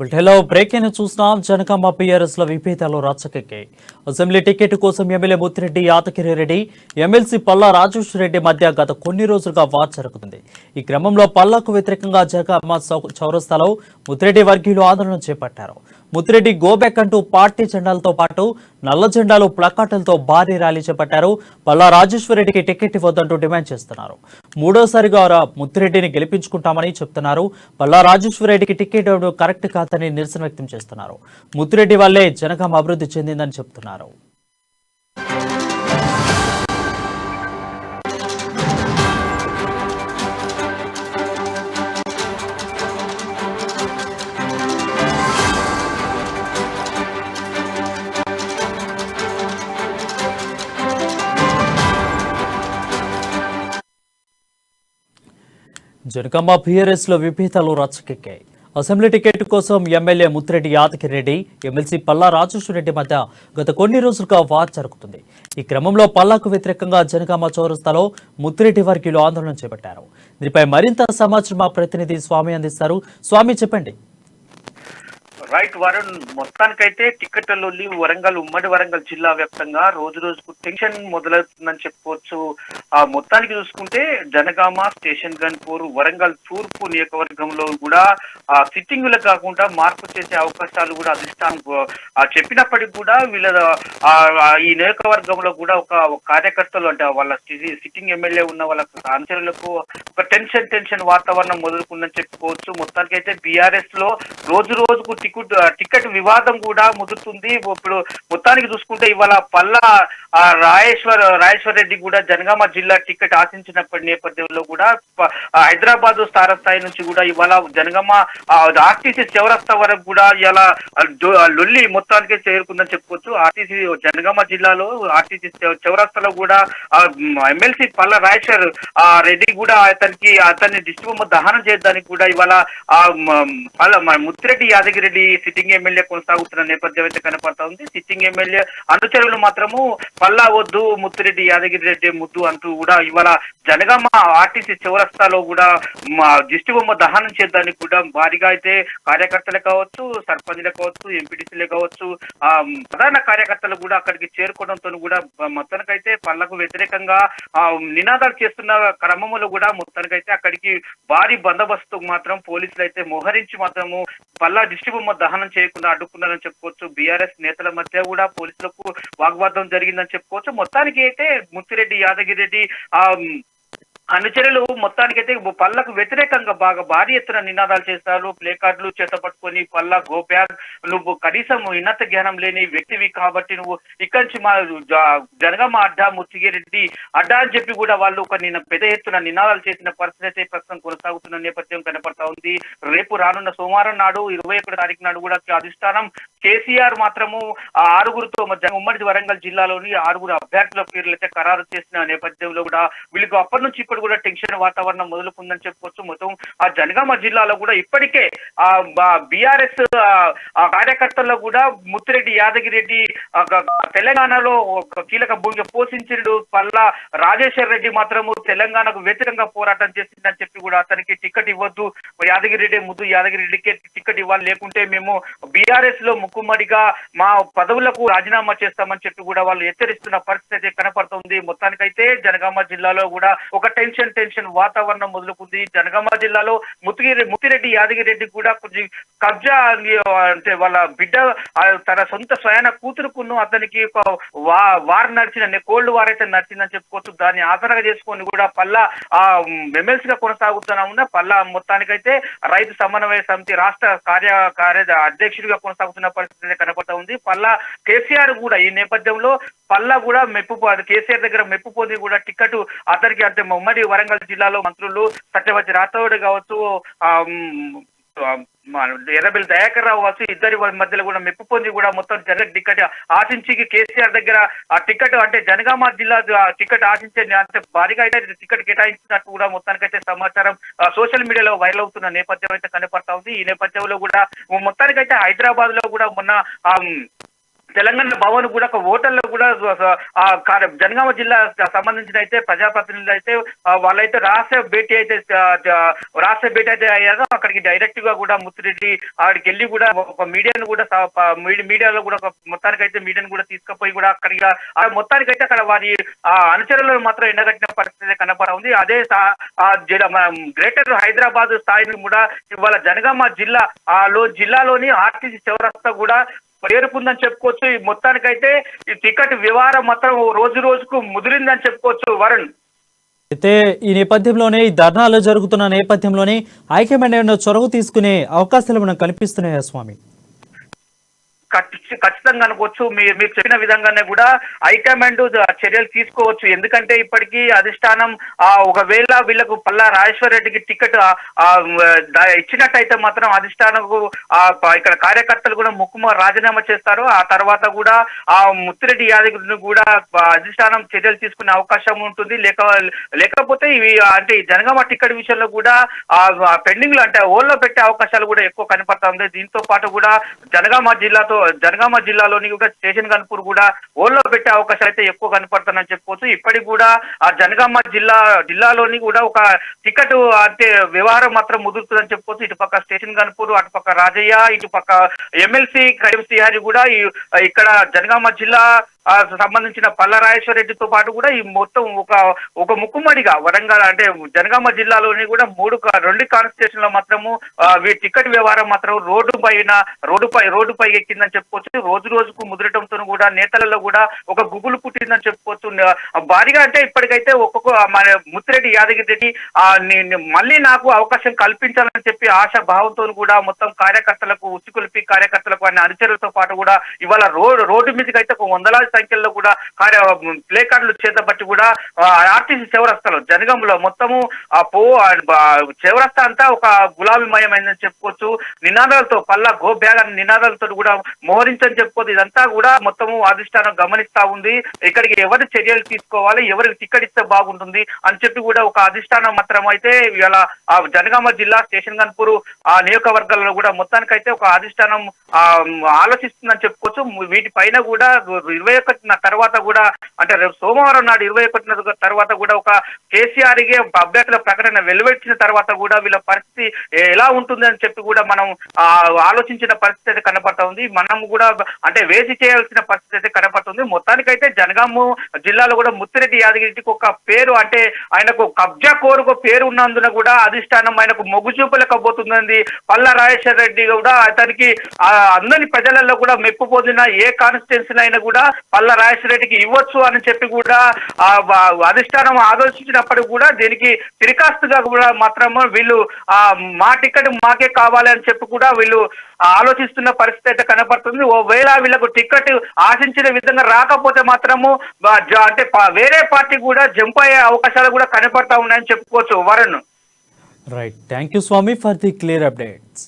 బులెటిన్లో బ్రేకింగ్ చూస్తున్నాం. జనగామ పిఆర్ఎస్ లో విభేదాలు రచ్చకెక్కాయి. అసెంబ్లీ టికెట్ కోసం ఎమ్మెల్యే ముత్తిరెడ్డి, యాదగిరి రెడ్డి, ఎమ్మెల్సీ పల్లా రాజేశ్వర రెడ్డి మధ్య గత కొన్ని రోజులుగా వార్ జరుగుతుంది. ఈ క్రమంలో పల్లాకు వ్యతిరేకంగా జనగామ చౌరస్తాలో ముత్తిరెడ్డి వర్గీయులు ఆందోళన చేపట్టారు. ముత్తిరెడ్డి గోబ్యాక్ అంటూ పార్టీ జెండాలతో పాటు నల్ల జెండాలు, ప్లకార్డులతో భారీ ర్యాలీ చేపట్టారు. పల్లా రాజేశ్వర రెడ్డికి టికెట్ ఇవ్వద్దంటూ డిమాండ్ చేస్తున్నారు. మూడోసారిగా ముత్తిరెడ్డిని గెలిపించుకుంటామని చెప్తున్నారు. పల్లా రాజేశ్వర రెడ్డికి టికెట్ ఇవ్వడం కరెక్ట్ కాదని నిరసన వ్యక్తం చేస్తున్నారు. ముత్తిరెడ్డి వల్లే జనగామ అభివృద్ధి చెందిందని చెప్తున్నారు. జనగామ పిఆర్ఎస్ లో విభేదాలు రచ్చకెక్కాయి. అసెంబ్లీ టికెట్ కోసం ఎమ్మెల్యే ముత్తిరెడ్డి, యాదగిరి రెడ్డి, ఎమ్మెల్సీ పల్లా రాజేశ్వర రెడ్డి మధ్య గత కొన్ని రోజులుగా వార్ జరుగుతుంది. ఈ క్రమంలో పల్లాకు వ్యతిరేకంగా జనగామ చౌరస్తాలో ముత్తిరెడ్డి వర్గీయులు ఆందోళన చేపట్టారు. దీనిపై మరింత సమాచారం మా ప్రతినిధి స్వామి అందిస్తారు. స్వామి, చెప్పండి. రైట్ వరుణ్, మొత్తానికైతే టికెట్లలో వరంగల్, ఉమ్మడి వరంగల్ జిల్లా వ్యాప్తంగా రోజు రోజుకు టెన్షన్ మొదలవుతుందని చెప్పుకోవచ్చు. ఆ మొత్తానికి చూసుకుంటే జనగామ, స్టేషన్ గన్పూర్, వరంగల్ తూర్పు నియోజకవర్గంలో కూడా సిట్టింగులు కాకుండా మార్పు చేసే అవకాశాలు కూడా అధిష్టానం చెప్పినప్పటికీ కూడా వీళ్ళ ఈ నియోజకవర్గంలో కూడా ఒక కార్యకర్తలు అంటే వాళ్ళ సిట్టింగ్ ఎమ్మెల్యే ఉన్న వాళ్ళ అనుచరులకు ఒక టెన్షన్ వాతావరణం మొదలుకుందని చెప్పుకోవచ్చు. మొత్తానికైతే బీఆర్ఎస్ లో రోజు రోజుకు టికెట్ వివాదం కూడా ముదురుతుంది. ఇప్పుడు మొత్తానికి చూసుకుంటే ఇవాళ పల్లా రాజేశ్వర రెడ్డి కూడా జనగామ జిల్లా టికెట్ ఆశించినప్పటి నేపథ్యంలో కూడా హైదరాబాద్ స్థాయి నుంచి కూడా ఇవాళ జనగామ ఆర్టీసీ చౌరస్తా వరకు కూడా ఇలా లొల్లి మొత్తానికే చేరుకుందని చెప్పుకోవచ్చు. ఆర్టీసీ జనగామ జిల్లాలో ఆర్టీసీ చౌరస్తాలో కూడా ఎమ్మెల్సీ పల్లా రాజేశ్వర రెడ్డి కూడా అతన్ని దిష్టిబొమ్మ దహనం చేయడానికి కూడా ఇవాళ ముత్తిరెడ్డి, యాదగిరి రెడ్డి సిట్టింగ్ ఎమ్మెల్యే కొనసాగుతున్న నేపథ్యం అయితే కనపడతా ఉంది. సిట్టింగ్ ఎమ్మెల్యే అనుచరులు మాత్రము పల్లా వద్దు, ముత్తిరెడ్డి, యాదగిరి రెడ్డి ముద్దు అంటూ కూడా ఇవాళ జనగామ ఆర్టీసీ చౌరస్తాలో కూడా దిష్టిబొమ్మ దహనం చేయడానికి కూడా భారీగా అయితే కార్యకర్తలే కావచ్చు, సర్పంచ్లే కావచ్చు, ఎంపీటీసీలే కావచ్చు, ప్రధాన కార్యకర్తలు కూడా అక్కడికి చేరుకోవడంతో కూడా మొత్తానికైతే పల్లకు వ్యతిరేకంగా నినాదాలు చేస్తున్న క్రమంలో కూడా మొత్తానికైతే అక్కడికి భారీ బందోబస్తు మాత్రం పోలీసులు అయితే మోహరించి మాత్రము పల్లా దిష్టిబొమ్మ దహనం చేయకుండా అడ్డుకున్నారని చెప్పుకోవచ్చు. బీఆర్ఎస్ నేతల మధ్య కూడా పోలీసులకు వాగ్వాదం జరిగిందని చెప్పుకోవచ్చు. మొత్తానికి అయితే ముత్తిరెడ్డి, యాదగిరి రెడ్డి అనుచరులు మొత్తానికైతే పల్లకు వ్యతిరేకంగా బాగా భారీ ఎత్తున నినాదాలు చేస్తారు. ప్లే కార్డులు చేత పట్టుకొని పల్లా గోబ్యాక్, నువ్వు కనీసం ఉన్నత జ్ఞానం లేని వ్యక్తివి కాబట్టి నువ్వు ఇక్కడి నుంచి మా జనగామ అడ్డా, ముత్తిరెడ్డి అడ్డా అని చెప్పి కూడా వాళ్ళు ఒక పెద్ద ఎత్తున నినాదాలు చేసిన పరిస్థితి అయితే ప్రస్తుతం కొనసాగుతున్న నేపథ్యం కనపడతా ఉంది. రేపు రానున్న సోమవారం నాడు 21 తారీఖు నాడు కూడా అధిష్టానం కేసీఆర్ మాత్రము ఆరుగురితో ఉమ్మడి వరంగల్ జిల్లాలోని 6 అభ్యర్థుల పేర్లు అయితే ఖరారు చేసిన నేపథ్యంలో కూడా వీళ్ళకి అప్పటి నుంచి కూడా టెన్షన్ వాతావరణం మొదలుకుందని చెప్పుకోవచ్చు. మొత్తం ఆ జనగామ జిల్లాలో కూడా ఇప్పటికే బీఆర్ఎస్ కార్యకర్తల్లో కూడా ముత్తిరెడ్డి, యాదగిరి రెడ్డి తెలంగాణలో కీలక భూమిక పోషించిండు. పల్లా రాజేశ్వర రెడ్డి మాత్రము తెలంగాణకు వ్యతిరేకంగా పోరాటం చేసిందని చెప్పి కూడా అతనికి టికెట్ ఇవ్వద్దు, యాదగిరి రెడ్డికి టికెట్ ఇవ్వాలి, లేకుంటే మేము బీఆర్ఎస్ లో ముక్కుమ్మడిగా మా పదవులకు రాజీనామా చేస్తామని చెప్పి కూడా వాళ్ళు హెచ్చరిస్తున్న పరిస్థితి అయితే కనపడుతుంది. మొత్తానికైతే జనగామ జిల్లాలో కూడా ఒక టెన్షన్ వాతావరణం మొదలుకుంది. జనగామ జిల్లాలో ముత్తిరెడ్డి, యాదగిరి రెడ్డి కూడా కొంచెం కబ్జా అంటే వాళ్ళ బిడ్డ తన సొంత స్వయాన కూతురుకును అతనికి వార్ నడిచిన కోల్డ్ వార్ అయితే నడిచిందని చెప్పుకోవచ్చు. దాన్ని ఆసరాగా చేసుకొని కూడా పల్లా ఎమ్మెల్సీగా కొనసాగుతున్నా ఉన్న పల్లా మొత్తానికైతే రైతు సమన్వయ సమితి రాష్ట్ర కార్య అధ్యక్షుడిగా కొనసాగుతున్న పరిస్థితి కనపడతా ఉంది. పల్లా కేసీఆర్ కూడా ఈ నేపథ్యంలో పల్లా కూడా కేసీఆర్ దగ్గర మెప్పు పొంది కూడా టికెట్ అతనికి అంటే ఉమ్మడి వరంగల్ జిల్లాలో మంత్రులు సత్యవతి రాథోడ్ కావచ్చు, ఎర్రబెల్లి దయాకర్ రావు కావచ్చు, ఇద్దరి మధ్యలో కూడా మెప్పు పొంది కూడా మొత్తం టికెట్ ఆశించి కేసీఆర్ దగ్గర ఆ టికెట్ అంటే జనగామ జిల్లా టికెట్ ఆశించే అంటే భారీగా అయితే టికెట్ కేటాయించినట్టు కూడా మొత్తానికైతే సమాచారం సోషల్ మీడియాలో వైరల్ అవుతున్న నేపథ్యం అయితే కనపడతా ఉంది. ఈ నేపథ్యంలో కూడా మొత్తానికైతే హైదరాబాద్ లో కూడా మొన్న తెలంగాణ భవన్ కూడా ఒక హోటల్లో కూడా జనగామ జిల్లా సంబంధించిన అయితే ప్రజాప్రతినిధులు అయితే వాళ్ళైతే రహస్య భేటీ అయితే అయ్యారో అక్కడికి డైరెక్ట్ గా కూడా ముత్తిరెడ్డి అక్కడికి వెళ్ళి కూడా ఒక మీడియాను కూడా మీడియాలో కూడా మొత్తానికైతే మీడియాను కూడా తీసుకుపోయి కూడా అక్కడికి మొత్తానికైతే అక్కడ వారి అనుచరులను మాత్రం ఎండగట్టిన పరిస్థితి కనపడ ఉంది. అదే గ్రేటర్ హైదరాబాద్ స్థాయిని కూడా ఇవాళ జనగామ జిల్లాలోని ఆర్టీసీ చౌరస్తా కూడా పేరుకుందని చెప్పుకోవచ్చు. ఈ మొత్తానికైతే ఈ టికెట్ వ్యవహారం మాత్రం రోజు రోజుకు ముదిరిందని చెప్పుకోవచ్చు వరుణ్. అయితే ఈ నేపథ్యంలోనే ఈ ధర్నాలు జరుగుతున్న నేపథ్యంలోనే హైకమాండ్ చొరవ తీసుకునే అవకాశాలు మనకు కనిపిస్తున్నాయా స్వామి? ఖచ్చితంగా అనుకోవచ్చు. మీరు చెప్పిన విధంగానే కూడా హైకమాండ్ చర్యలు తీసుకోవచ్చు. ఎందుకంటే ఇప్పటికీ అధిష్టానం ఒకవేళ వీళ్ళకు పల్లా రాజేశ్వర రెడ్డికి టికెట్ ఇచ్చినట్టయితే మాత్రం అధిష్టానంకు ఇక్కడ కార్యకర్తలు కూడా రాజీనామా చేస్తారు. ఆ తర్వాత కూడా ఆ ముత్తిరెడ్డి యాదగిరిని కూడా అధిష్టానం చర్యలు తీసుకునే అవకాశం ఉంటుంది. లేకపోతే ఇవి అంటే జనగామ టికెట్ విషయంలో కూడా పెండింగ్ లో అంటే ఓల్లో పెట్టే అవకాశాలు కూడా ఎక్కువ కనపడతా ఉంది. దీంతో పాటు కూడా జనగామ జిల్లాలోని కూడా స్టేషన్ గన్పూర్ కూడా ఓల్లో పెట్టే అవకాశాలు అయితే ఎక్కువ కనపడుతున్నాయని చెప్పుకోవచ్చు. ఇప్పటికి కూడా ఆ జనగామ జిల్లాలోని కూడా ఒక టికెట్ అంటే వ్యవహారం మాత్రం ముదురుతుందని చెప్పుకోవచ్చు. ఇటుపక్క స్టేషన్ గన్పూర్, అటుపక్క రాజయ్య, ఇటుపక్క ఎమ్మెల్సీ కరీం సిహారి కూడా ఇక్కడ జనగామ జిల్లా సంబంధించిన పల్లా రాజేశ్వర రెడ్డితో పాటు కూడా ఈ మొత్తం ఒక ముక్కుమ్మడిగా వరంగల్ అంటే జనగామ జిల్లాలోని కూడా రెండు కాన్స్టిట్యూషన్ లో మాత్రము టికెట్ వ్యవహారం మాత్రం రోడ్డుపై ఎక్కిందని చెప్పుకోవచ్చు. రోజు రోజుకు ముదిరటంతో కూడా నేతలలో కూడా ఒక గుబులు పుట్టిందని చెప్పుకోవచ్చు. భారీగా అంటే ఇప్పటికైతే మన ముత్తిరెడ్డి యాదగిరి రెడ్డి మళ్ళీ నాకు అవకాశం కల్పించాలని చెప్పి ఆశా భావంతో కూడా మొత్తం కార్యకర్తలకు ఉసికొలిపి కార్యకర్తలకు అనే అనుచరులతో పాటు కూడా ఇవాళ రోడ్డు మీదకి అయితే ఒక వందలాది సంఖ్యలో కూడా ప్లే కార్డులు చేతబట్టి కూడా ఆర్టీసీ చౌరస్తాలో జనగాంలో మొత్తము చౌరస్తా అంతా ఒక గులాబీమయమైందని చెప్పుకోవచ్చు. నినాదాలతో పల్లా గో బ్యాగ్ అనే నినాదాలతో కూడా మోహరించని చెప్పుకోవచ్చు. ఇదంతా కూడా మొత్తము అధిష్టానం గమనిస్తా ఉంది. ఇక్కడికి ఎవరి చర్యలు తీసుకోవాలి, ఎవరికి టికెట్ ఇస్తే బాగుంటుంది అని చెప్పి కూడా ఒక అధిష్టానం మాత్రం అయితే ఇవాళ జనగామ జిల్లా స్టేషన్ గన్పూర్ నియోజకవర్గాల్లో కూడా మొత్తానికైతే ఒక అధిష్టానం ఆలోచిస్తుందని చెప్పుకోవచ్చు. వీటిపైన కూడా 21 తర్వాత కూడా అంటే రేపు సోమవారం నాడు 21 తర్వాత కూడా ఒక కేసీఆర్ అభ్యర్థుల ప్రకటన వెలువెచ్చిన తర్వాత కూడా వీళ్ళ పరిస్థితి ఎలా ఉంటుంది అని చెప్పి కూడా మనం ఆలోచించిన పరిస్థితి అయితే కనపడతా ఉంది. మనం కూడా అంటే వేసి చేయాల్సిన పరిస్థితి అయితే కనపడుతుంది. మొత్తానికైతే జనగామ జిల్లాలో కూడా ముత్తిరెడ్డి యాదగిరికి ఒక పేరు అంటే ఆయనకు కబ్జా కోరుకు పేరు ఉన్నందున కూడా అధిష్టానం ఆయనకు మొగ్గు చూపలేకపోతుందండి. పల్లా రాజేశ్వర రెడ్డి కూడా అతనికి అందరి ప్రజలలో కూడా మెప్పు పొందిన ఏ కాన్స్టిట్యున్సీ అయినా కూడా పల్లా రాజేశ్వర రెడ్డికి ఇవ్వచ్చు అని చెప్పి కూడా అధిష్టానం ఆలోచించినప్పటికీ కూడా దీనికి తిరికాస్తుగా కూడా మాత్రమే వీళ్ళు మా టికెట్ మాకే కావాలి అని చెప్పి కూడా వీళ్ళు ఆలోచిస్తున్న పరిస్థితి అయితే కనపడుతుంది. ఒకవేళ వీళ్ళకు టికెట్ ఆశించిన విధంగా రాకపోతే మాత్రము అంటే వేరే పార్టీ కూడా జంప్ అయ్యే అవకాశాలు కూడా కనపడతా ఉన్నాయని చెప్పుకోవచ్చు Varun. Right, thank you Swami for the clear updates.